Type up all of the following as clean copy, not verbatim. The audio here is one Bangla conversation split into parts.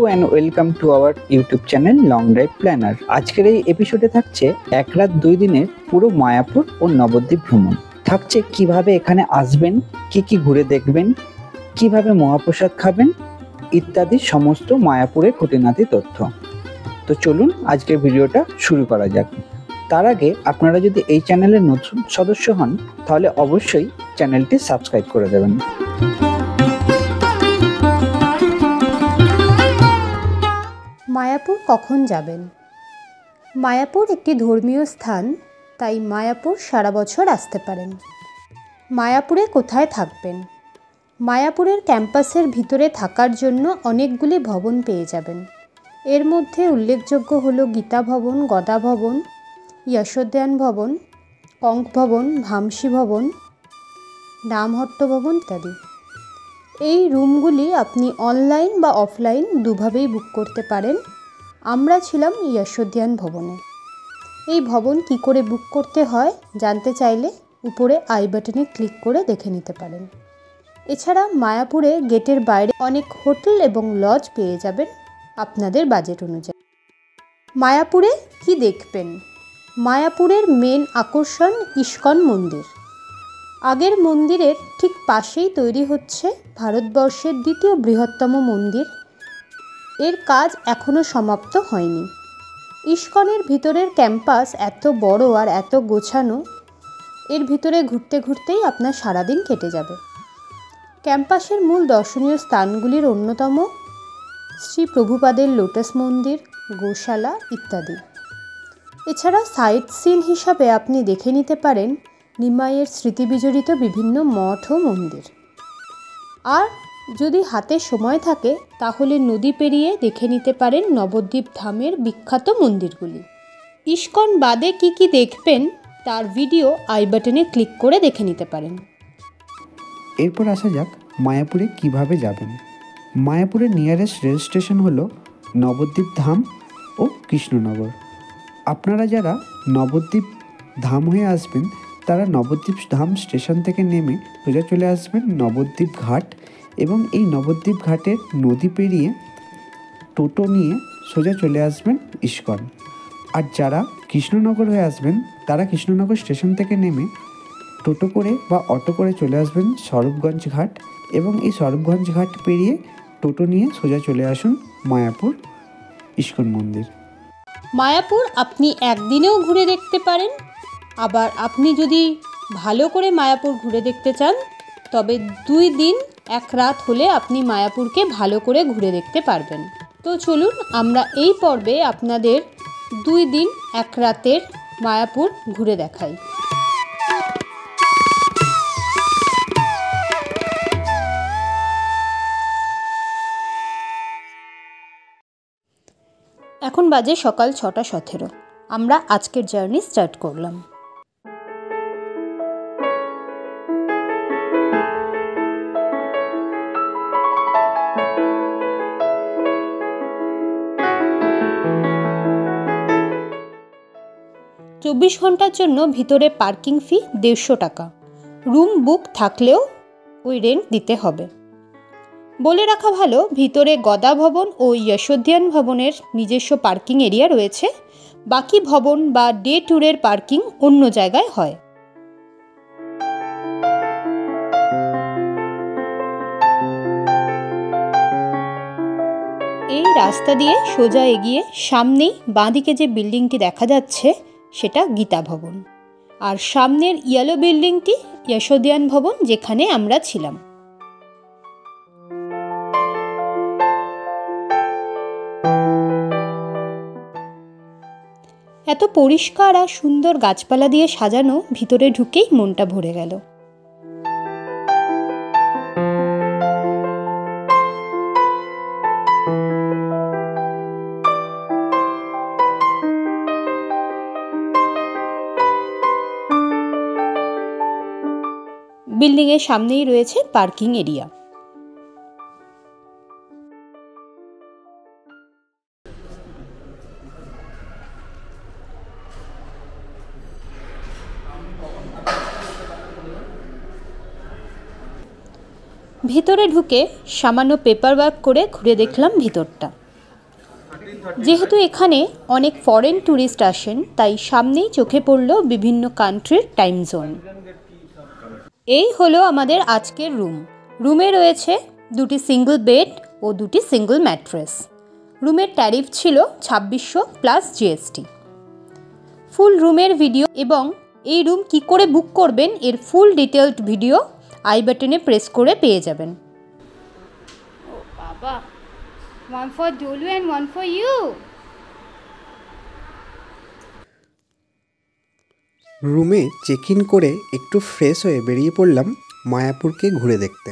and welcome to our YouTube channel Long Drive Planner। আজকের এই এপিসোডে থাকছে এক রাত 2 দিনের পুরো মায়াপুর ও নবদ্বীপ ভ্রমণ। থাকছে কিভাবে এখানে আসবেন, কি ঘুরে দেখবেন, কিভাবে মহাপ্রসাদ খাবেন ইত্যাদি সমস্ত মায়াপুরের খুঁটিনাটি তথ্য। তো চলুন আজকের ভিডিওটা শুরু করা যাক। তার আগে আপনারা যদি এই চ্যানেলের নতুন সদস্য হন তাহলে অবশ্যই চ্যানেলটি সাবস্ক্রাইব করে দেবেন। মায়াপুর কখন যাবেন? মায়াপুর একটি ধর্মীয় স্থান, তাই মায়াপুর সারা বছর আসতে পারেন। মায়াপুরে কোথায় থাকবেন? মায়াপুরের ক্যাম্পাসের ভিতরে থাকার জন্য অনেকগুলি ভবন পেয়ে যাবেন। এর মধ্যে উল্লেখযোগ্য হলো গীতা ভবন, গদা ভবন, যশোদ্যান ভবন, কঙ্ক ভবন, ভামসী ভবন, নামহট্ট ভবন ইত্যাদি। এই রুমগুলি আপনি অনলাইন বা অফলাইন দুভাবেই বুক করতে পারেন। আমরা ছিলাম যশোদ্যান ভবনে। এই ভবন কি করে বুক করতে হয় জানতে চাইলে উপরে আই বাটনে ক্লিক করে দেখে নিতে পারেন। এছাড়া মায়াপুরে গেটের বাইরে অনেক হোটেল এবং লজ পেয়ে যাবেন আপনাদের বাজেট অনুযায়ী। মায়াপুরে কি দেখবেন? মায়াপুরের মেন আকর্ষণ ইস্কন মন্দির। আগের মন্দিরের ঠিক পাশেই তৈরি হচ্ছে ভারতবর্ষের দ্বিতীয় বৃহত্তম মন্দির। এর কাজ এখনও সমাপ্ত হয়নি। ইস্কনের ভিতরের ক্যাম্পাস এত বড় আর এত গোছানো, এর ভিতরে ঘুরতে ঘুরতেই আপনার সারাদিন কেটে যাবে। ক্যাম্পাসের মূল দর্শনীয় স্থানগুলির অন্যতম শ্রী প্রভুপাদের লোটাস মন্দির, গোশালা ইত্যাদি। এছাড়া সাইট সিন হিসাবে আপনি দেখে নিতে পারেন নিমাইয়ের স্মৃতিবিজড়িত বিভিন্ন মঠ ও মন্দির। আর যদি হাতে সময় থাকে তাহলে নদী পেরিয়ে দেখে নিতে পারেন নবদ্বীপ ধামের বিখ্যাত মন্দিরগুলি। ইস্কন বাদে কি দেখবেন তার ভিডিও আই বাটনে ক্লিক করে দেখে নিতে পারেন। এরপর আসা যাক মায়াপুরে কিভাবে যাবেন। মায়াপুরের নিয়ারেস্ট রেল স্টেশন হলো নবদ্বীপ ধাম ও কৃষ্ণনগর। আপনারা যারা নবদ্বীপ ধাম হয়ে আসবেন তারা নবদ্বীপ ধাম স্টেশন থেকে নেমে সোজা চলে আসবেন নবদ্বীপ ঘাট, এবং এই নবদ্বীপ ঘাটের নদী পেরিয়ে টোটো নিয়ে সোজা চলে আসবেন ইস্কন। আর যারা কৃষ্ণনগর হয়ে আসবেন তারা কৃষ্ণনগর স্টেশন থেকে নেমে টোটো করে বা অটো করে চলে আসবেন স্বরূপগঞ্জ ঘাট, এবং এই স্বরূপগঞ্জ ঘাট পেরিয়ে টোটো নিয়ে সোজা চলে আসুন মায়াপুর ইস্কন মন্দির। মায়াপুর আপনি একদিনেও ঘুরে দেখতে পারেন, আবার আপনি যদি ভালো করে মায়াপুর ঘুরে দেখতে চান তবে 2 দিন 1 রাত হলে আপনি মায়াপুরকে ভালো করে ঘুরে দেখতে পারবেন। তো চলুন আমরা এই পর্বে আপনাদের 2 দিন 1 রাতের মায়াপুর ঘুরে দেখাই। এখন বাজে সকাল 6টা 17। আমরা আজকের জার্নি স্টার্ট করলাম। চব্বিশ ঘন্টার জন্য ভিতরে পার্কিং ফি 150 টাকা। রুম বুক থাকলেও ওই রেন্ট দিতে হবে। বলে রাখা ভালো, ভিতরে গদা ভবন ও যশোদ্যান ভবনের নিজস্ব পার্কিং এরিয়া রয়েছে। বাকি ভবন বা ডে ট্যুরের পার্কিং অন্য জায়গায় হয়। এই রাস্তা দিয়ে সোজা এগিয়ে সামনেই বাঁদিকে যে বিল্ডিংটি দেখা যাচ্ছে সেটা গীতা ভবন, আর সামনের ইয়েলো বিল্ডিংটি যশোদ্যান ভবন, যেখানে আমরা ছিলাম। এত পরিষ্কার আর সুন্দর গাছপালা দিয়ে সাজানো, ভিতরে ঢুকেই মনটা ভরে গেল। বিল্ডিংয়ের সামনেই রয়েছে পার্কিং এরিয়া। ভিতরে ঢুকে সামান্য পেপার ওয়ার্ক করে ঘুরে দেখলাম ভিতরটা। যেহেতু এখানে অনেক ফরেন ট্যুরিস্ট আসেন, তাই সামনেই চোখে পড়ল বিভিন্ন কান্ট্রির টাইম জোন। এই হলো আমাদের আজকের রুম। রুমে রয়েছে দুটি সিঙ্গল বেড ও দুটি সিঙ্গল ম্যাট্রেস। রুমের ট্যারিফ ছিল 2600 প্লাস জিএসটি। ফুল রুমের ভিডিও এবং এই রুম কি করে বুক করবেন এর ফুল ডিটেলড ভিডিও আই বাটনে প্রেস করে পেয়ে যাবেন। ও বাবা, one for Dolu and one for you. রুমে চেক ইন করে একটু ফ্রেশ হয়ে বেরিয়ে পড়লাম মায়াপুরকে ঘুরে দেখতে।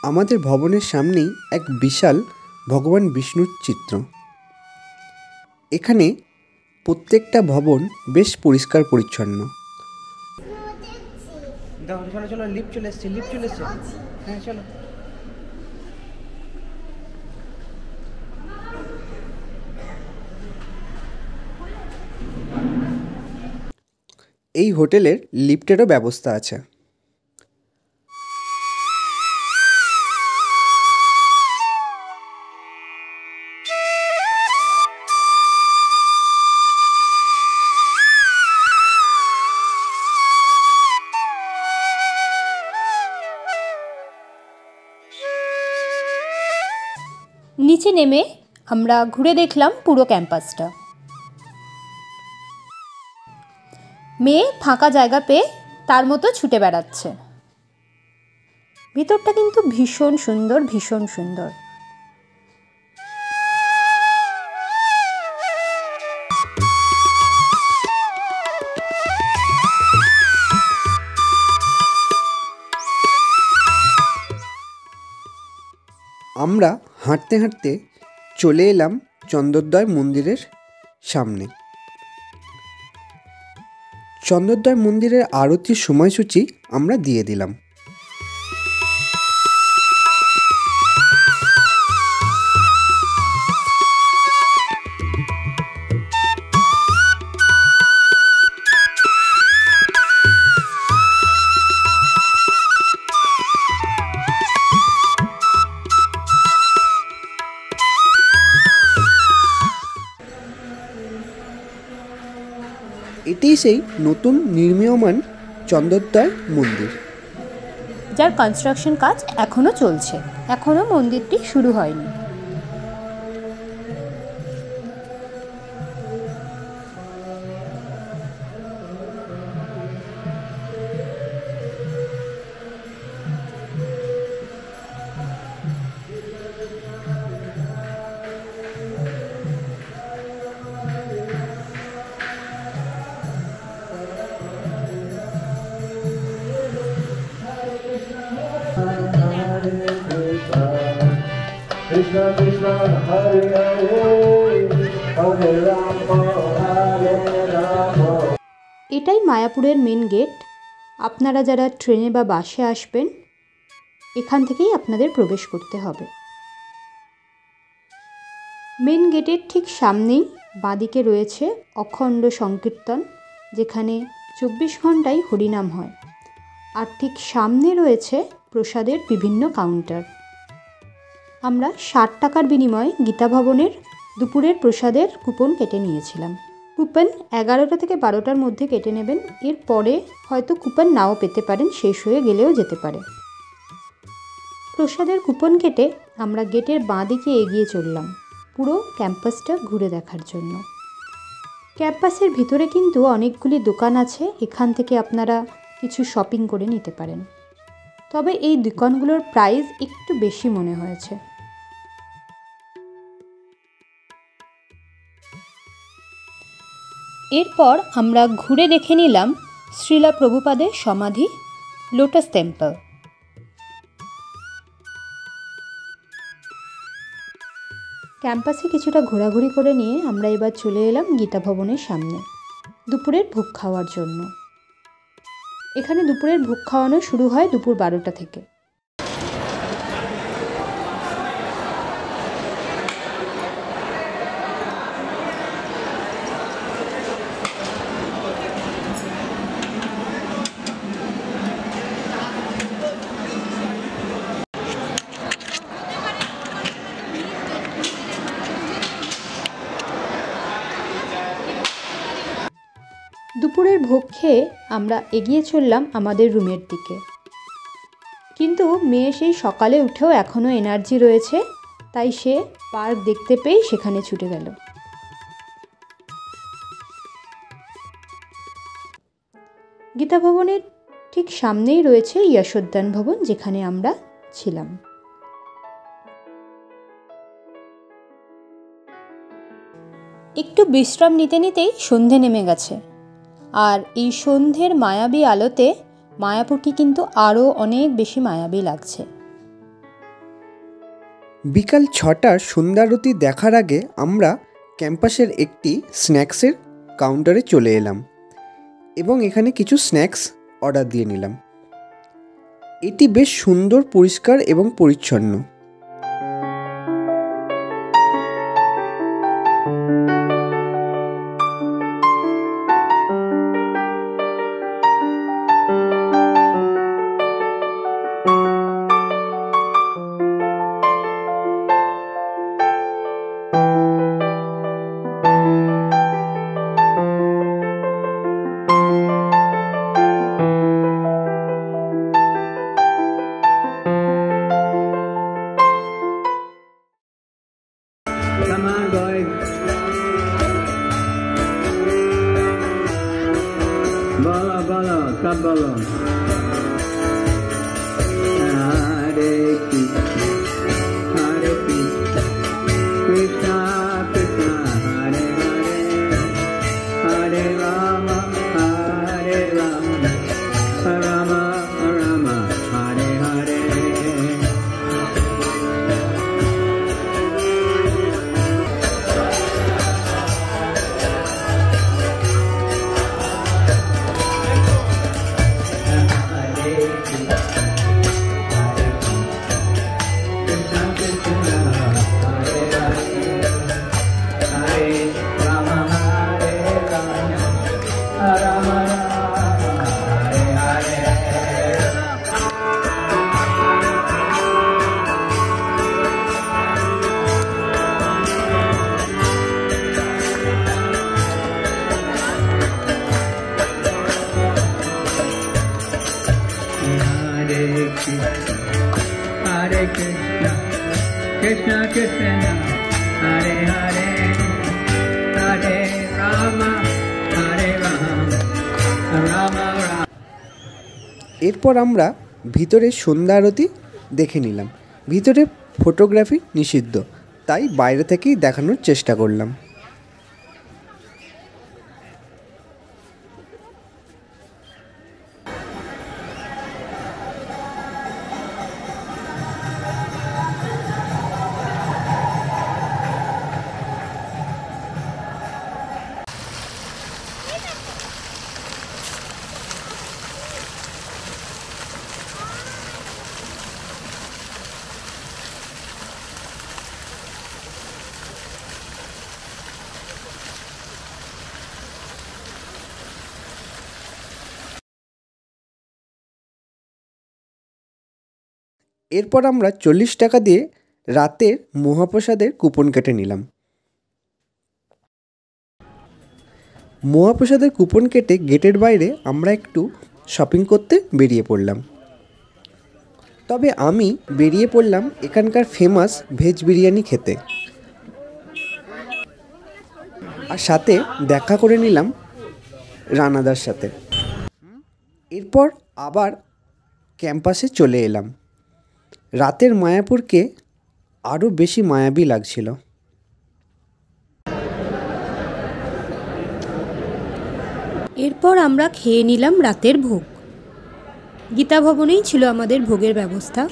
আমাদের ভবনের সামনেই এক বিশাল ভগবান বিষ্ণুর চিত্র। এখানে প্রত্যেকটা ভবন বেশ পরিষ্কার পরিচ্ছন্ন। চলো চলো, লিফট চলে এসছে, হ্যাঁ চলো। এই হোটেলের লিফটেরও ব্যবস্থা আছে। নিচে নেমে আমরা ঘুরে দেখলাম পুরো ক্যাম্পাসটা। মেয়ে ফাঁকা জায়গা পেয়ে তার মতো ছুটে বেড়াচ্ছে। ভিতরটা কিন্তু ভীষণ সুন্দর, ভীষণ সুন্দর। আমরা হাঁটতে হাঁটতে চলে এলাম চন্দ্রোদয় মন্দিরের সামনে। চন্দ্রোদয় মন্দিরের আরতির সময়সূচি আমরা দিয়ে দিলাম। এটি সেই নতুন নির্মীয়মান চন্দ্রোদয় মন্দির, যার কনস্ট্রাকশন কাজ এখনও চলছে, এখনও মন্দিরটি শুরু হয়নি। Krishna Krishna Hare Hare Hare Rama Hare Rama। এটাই মায়াপুরের মেন গেট। আপনারা যারা ট্রেনে বা বাসে আসবেন, এখান থেকেই আপনাদের প্রবেশ করতে হবে। মেন গেটের ঠিক সামনেই বাঁদিকে রয়েছে অখণ্ড সংকীর্তন, যেখানে 24 ঘন্টাই হরিনাম হয়। আর ঠিক সামনে রয়েছে প্রসাদের বিভিন্ন কাউন্টার। আমরা 60 টাকার বিনিময়ে গীতা ভবনের দুপুরের প্রসাদের কুপন কেটে নিয়েছিলাম। কুপন 11টা থেকে 12টার মধ্যে কেটে নেবেন, এরপরে হয়তো কুপন নাও পেতে পারেন, শেষ হয়ে গেলেও যেতে পারে। প্রসাদের কুপন কেটে আমরা গেটের বাঁ দিকে এগিয়ে চললাম পুরো ক্যাম্পাসটা ঘুরে দেখার জন্য। ক্যাম্পাসের ভিতরে কিন্তু অনেকগুলি দোকান আছে, এখান থেকে আপনারা কিছু শপিং করে নিতে পারেন। তবে এই দোকানগুলোর প্রাইস একটু বেশি মনে হয়েছে। এরপর আমরা ঘুরে দেখে নিলাম শ্রীলা প্রভুপাদের সমাধি, লোটাস টেম্পল। ক্যাম্পাসে কিছুটা ঘোরাঘুরি করে নিয়ে আমরা এবার চলে এলাম গীতা ভবনের সামনে দুপুরের ভোগ খাওয়ার জন্য। এখানে দুপুরের ভোগ খাওয়ানো শুরু হয় দুপুর 12টা থেকে। দুপুরের ভোগ খেয়ে আমরা এগিয়ে চললাম আমাদের রুমের দিকে, কিন্তু মেয়ে সেই সকালে উঠেও এখনও এনার্জি রয়েছে, তাই সে পার্ক দেখতে পেয়েই সেখানে ছুটে গেল। গীতা ভবনের ঠিক সামনেই রয়েছে যশোদ্যান ভবন, যেখানে আমরা ছিলাম। একটু বিশ্রাম নিতে নিতেই সন্ধে নেমে গেছে, আর এই সন্ধ্যের মায়াবী আলোতে মায়াপুরকে কিন্তু আরও অনেক বেশি মায়াবী লাগছে। বিকাল 6টার সন্ধ্যারতি দেখার আগে আমরা ক্যাম্পাসের একটি স্ন্যাক্সের কাউন্টারে চলে এলাম এবং এখানে কিছু স্ন্যাক্স অর্ডার দিয়ে নিলাম। এটি বেশ সুন্দর, পরিষ্কার এবং পরিচ্ছন্ন। Come on, boys. Bolo, bolo, sab bolo. Hare Krishna, Hare Krishna, Krishna Krishna, Hare Hare, Hare Rama, Hare Rama, Rama Rama, Hare Hare. Hare Krishna, Krishna Krishna, Hare Hare, Hare Rama, Hare Rama, Rama Rama. এরপর আমরা ভিতরে সন্ধ্যা আরতি দেখে নিলাম। ভিতরে ফটোগ্রাফি নিষিদ্ধ, তাই বাইরে থেকেই দেখানোর চেষ্টা করলাম। এরপর আমরা 40 টাকা দিয়ে রাতের মহাপ্রসাদের কুপন কেটে নিলাম। মহাপ্রসাদের কুপন কেটে গেটের বাইরে আমরা একটু শপিং করতে বেরিয়ে পড়লাম। তবে আমি বেরিয়ে পড়লাম এখানকার ফেমাস ভেজ বিরিয়ানি খেতে, আর সাথে দেখা করে নিলাম রানাদার সাথে। এরপর আবার ক্যাম্পাসে চলে এলাম। রাতের মায়াপুরকে আরও বেশি মায়াবী লাগছিল। এরপর আমরা খেয়ে নিলাম রাতের ভোগ। গীতা ভবনেই ছিল আমাদের ভোগের ব্যবস্থা।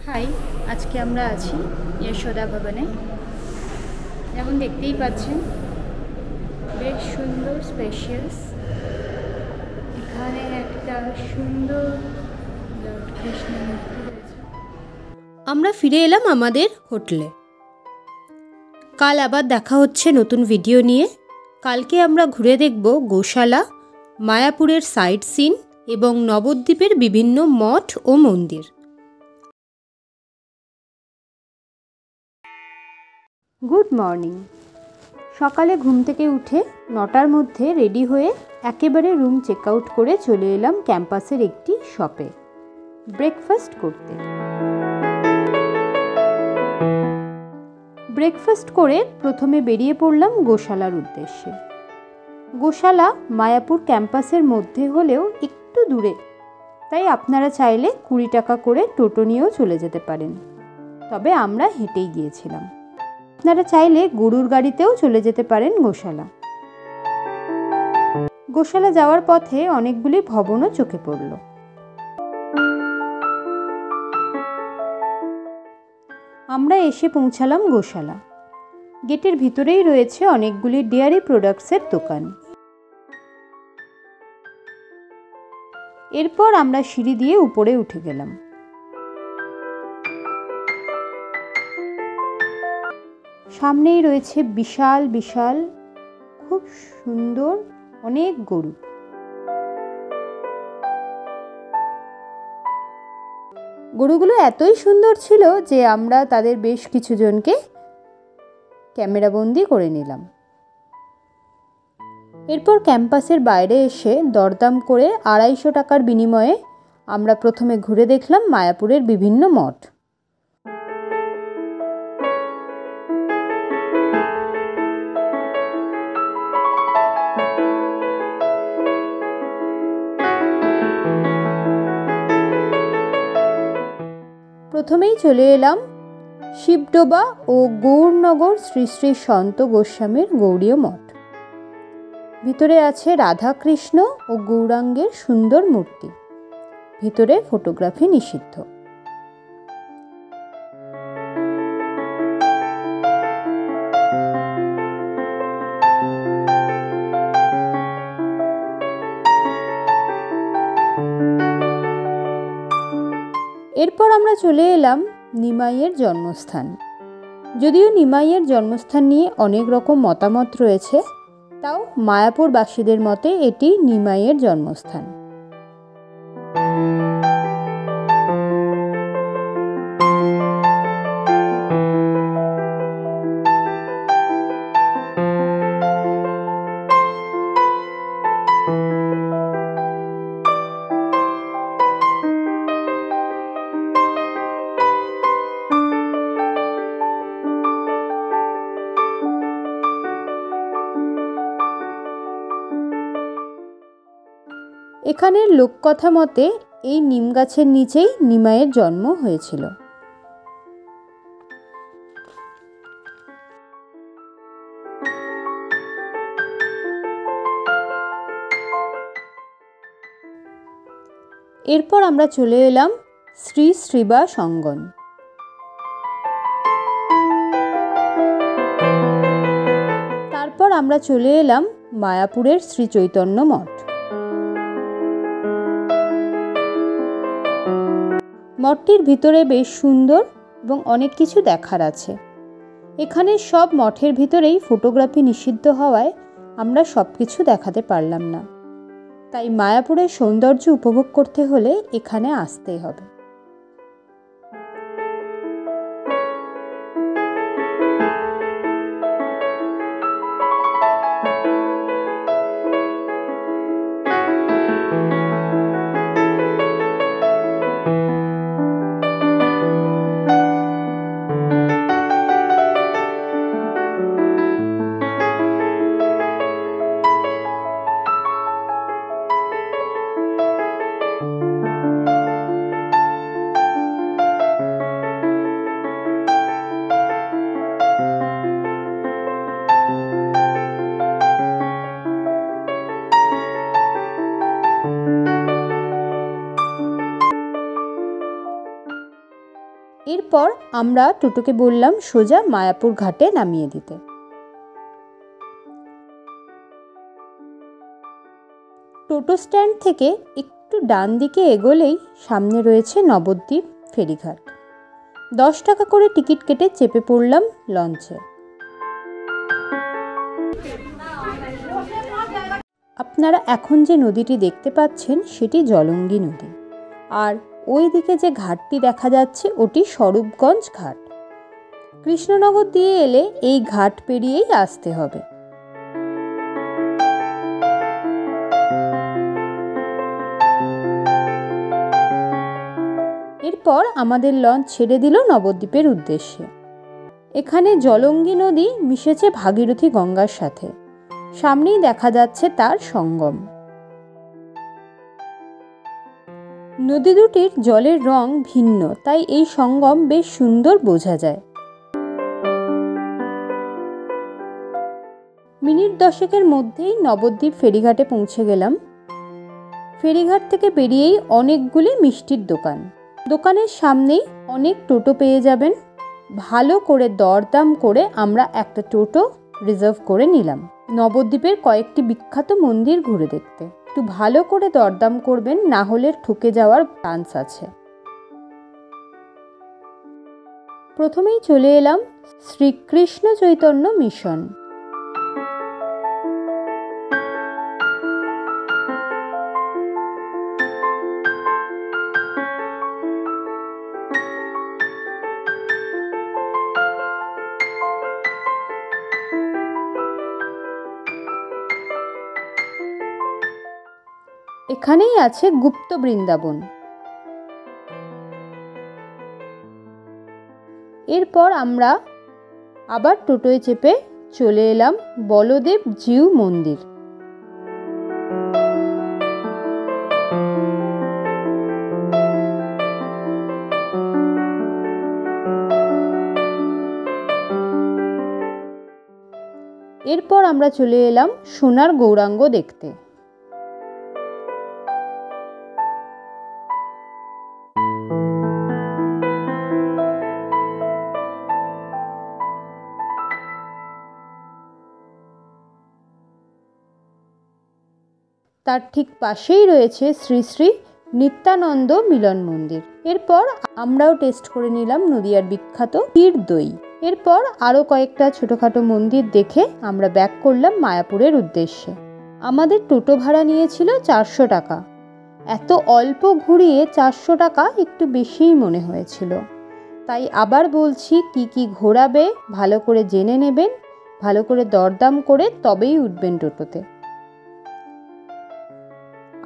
হাই, আজকে আমরা আছি যশোদা ভবনে। যেমন দেখতেই পাচ্ছেন, বেশ সুন্দর স্পেশিয়াস। এখানে একটা সুন্দর কৃষ্ণ মূর্তি রয়েছে। আমরা ফিরে এলাম আমাদের হোটেলে। কাল আবার দেখা হচ্ছে নতুন ভিডিও নিয়ে। কালকে আমরা ঘুরে দেখব গোশালা, মায়াপুরের সাইট সিন এবং নবদ্বীপের বিভিন্ন মঠ ও মন্দির। Good morning. সকালে ঘুম থেকে উঠে 9টার মধ্যে রেডি হয়ে একেবারে রুম চেক আউট করে চলে এলাম ক্যাম্পাসের একটি শপে ব্রেকফাস্ট করতে। ব্রেকফাস্ট করে প্রথমে বেরিয়ে পড়লাম গোশালার উদ্দেশ্যে। গোশালা মায়াপুর ক্যাম্পাসের মধ্যে হলেও একটু দূরে, তাই আপনারা চাইলে 20 টাকা করে টোটো নিয়েও চলে যেতে পারেন, তবে আমরা হেঁটেই গিয়েছিলাম। আপনারা চাইলে গরুর গাড়িতেও চলে যেতে পারেন গোশালা। গোশালা যাওয়ার পথে অনেকগুলি ভবনও চোখে পড়ল। আমরা এসে পৌঁছালাম গোশালা। গেটের ভিতরেই রয়েছে অনেকগুলি ডেয়ারি প্রোডাক্টসের দোকান। এরপর আমরা সিঁড়ি দিয়ে উপরে উঠে গেলাম। সামনেই রয়েছে বিশাল বিশাল খুব সুন্দর অনেক গরু। গরুগুলো এতই সুন্দর ছিল যে আমরা তাদের বেশ কিছু জনকে ক্যামেরাবন্দি করে নিলাম। এরপর ক্যাম্পাসের বাইরে এসে দরদাম করে 250 টাকার বিনিময়ে আমরা প্রথমে ঘুরে দেখলাম মায়াপুরের বিভিন্ন মঠ। প্রথমেই চলে এলাম শিবডোবা ও গৌরনগর শ্রী শ্রী সন্ত গোস্বামীর গৌড়ীয় মঠ। ভিতরে আছে রাধাকৃষ্ণ ও গৌরাঙ্গের সুন্দর মূর্তি। ভিতরে ফটোগ্রাফি নিষিদ্ধ। এরপর আমরা চলে এলাম নিমাইয়ের জন্মস্থান। যদিও নিমাইয়ের জন্মস্থান নিয়ে অনেক রকম মতামত রয়েছে, তাও মায়াপুরবাসীদের মতে এটি নিমাইয়ের জন্মস্থান। এখানের লোককথা মতে এই নিম গাছের নিচেই নিমাইয়ের জন্ম হয়েছিল। এরপর আমরা চলে এলাম শ্রী শ্রীবাস অঙ্গন। তারপর আমরা চলে এলাম মায়াপুরের শ্রী চৈতন্য মঠ। মঠটির ভিতরে বেশ সুন্দর এবং অনেক কিছু দেখার আছে। এখানে সব মঠের ভিতরেই ফটোগ্রাফি নিষিদ্ধ হওয়ায় আমরা সব কিছু দেখাতে পারলাম না, তাই মায়াপুরের সৌন্দর্য উপভোগ করতে হলে এখানে আসতেই হবে। এরপর আমরা টোটোকে বললাম সোজা মায়াপুর ঘাটে নামিয়ে দিতে। টোটো স্ট্যান্ড থেকে একটু একটু ডান দিকে এগোলেই সামনে রয়েছে নবদ্বীপ ফেরিঘাট। 10 টাকা করে টিকিট কেটে চেপে পড়লাম লঞ্চে। আপনারা এখন যে নদীটি দেখতে পাচ্ছেন সেটি জলঙ্গি নদী, আর ওই দিকে যে ঘাটটি দেখা যাচ্ছে ওটি স্বরূপগঞ্জ ঘাট। কৃষ্ণনগর দিয়ে এলে এই ঘাট পেরিয়েই আসতে হবে। এরপর আমাদের লঞ্চ ছেড়ে দিল নবদ্বীপের উদ্দেশ্যে। এখানে জলঙ্গি নদী মিশেছে ভাগীরথী গঙ্গার সাথে, সামনেই দেখা যাচ্ছে তার সঙ্গম। নদী দুটির জলের রং ভিন্ন, তাই এই সঙ্গম বেশ সুন্দর বোঝা যায়। মিনিট 10-এর মধ্যেই নবদ্বীপ ফেরিঘাটে পৌঁছে গেলাম। ফেরিঘাট থেকে বেরিয়েই অনেকগুলি মিষ্টির দোকান। দোকানের সামনেই অনেক টোটো পেয়ে যাবেন। ভালো করে দরদাম করে আমরা একটা টোটো রিজার্ভ করে নিলাম নবদ্বীপের কয়েকটি বিখ্যাত মন্দির ঘুরে দেখতে। একটু ভালো করে দরদাম করবেন, না হলে ঠকে যাওয়ার চান্স আছে। প্রথমেই চলে এলাম শ্রীকৃষ্ণ চৈতন্য মিশন। এখানেই আছে গুপ্ত বৃন্দাবন। এরপর আমরা আবার টোটোয় চেপে চলে এলাম বলদেব জিউ মন্দির। এরপর আমরা চলে এলাম সোনার গৌরাঙ্গ দেখতে। তার ঠিক পাশেই রয়েছে শ্রী শ্রী নিত্যানন্দ মিলন মন্দির। এরপর আমরাও টেস্ট করে নিলাম নদিয়ার বিখ্যাত ক্ষীর দই। এরপর আরও কয়েকটা ছোটোখাটো মন্দির দেখে আমরা ব্যাক করলাম মায়াপুরের উদ্দেশ্যে। আমাদের টোটো ভাড়া নিয়েছিল 400 টাকা। এত অল্প ঘুরিয়ে 400 টাকা একটু বেশিই মনে হয়েছিল। তাই আবার বলছি, কি কি ঘোরাবে ভালো করে জেনে নেবেন, ভালো করে দরদাম করে তবেই উঠবেন টোটোতে।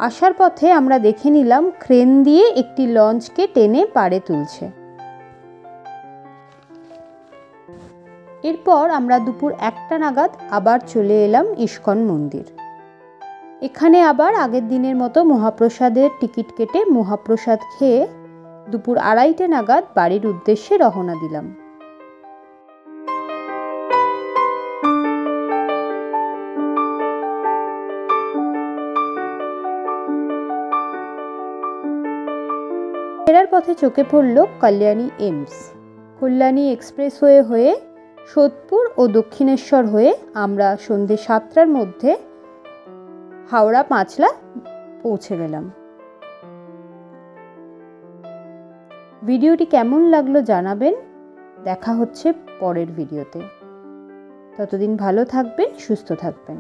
আসার পথে আমরা দেখে নিলাম ক্রেন দিয়ে একটি লঞ্চকে টেনে পাড়ে তুলছে। এরপর আমরা দুপুর 1টা নাগাদ আবার চলে এলাম ইস্কন মন্দির। এখানে আবার আগের দিনের মতো মহাপ্রসাদের টিকিট কেটে মহাপ্রসাদ খেয়ে দুপুর 2:30 নাগাদ বাড়ির উদ্দেশ্যে রওনা দিলাম। ফেরার পথে চোখে পড়ল কল্যাণী এমস। কল্যাণী এক্সপ্রেসওয়ে হয়ে সোদপুর ও দক্ষিণেশ্বর হয়ে আমরা সন্ধ্যে 7টার মধ্যে হাওড়া পাঁচলা পৌঁছে গেলাম। ভিডিওটি কেমন লাগলো জানাবেন। দেখা হচ্ছে পরের ভিডিওতে। ততদিন ভালো থাকবেন, সুস্থ থাকবেন।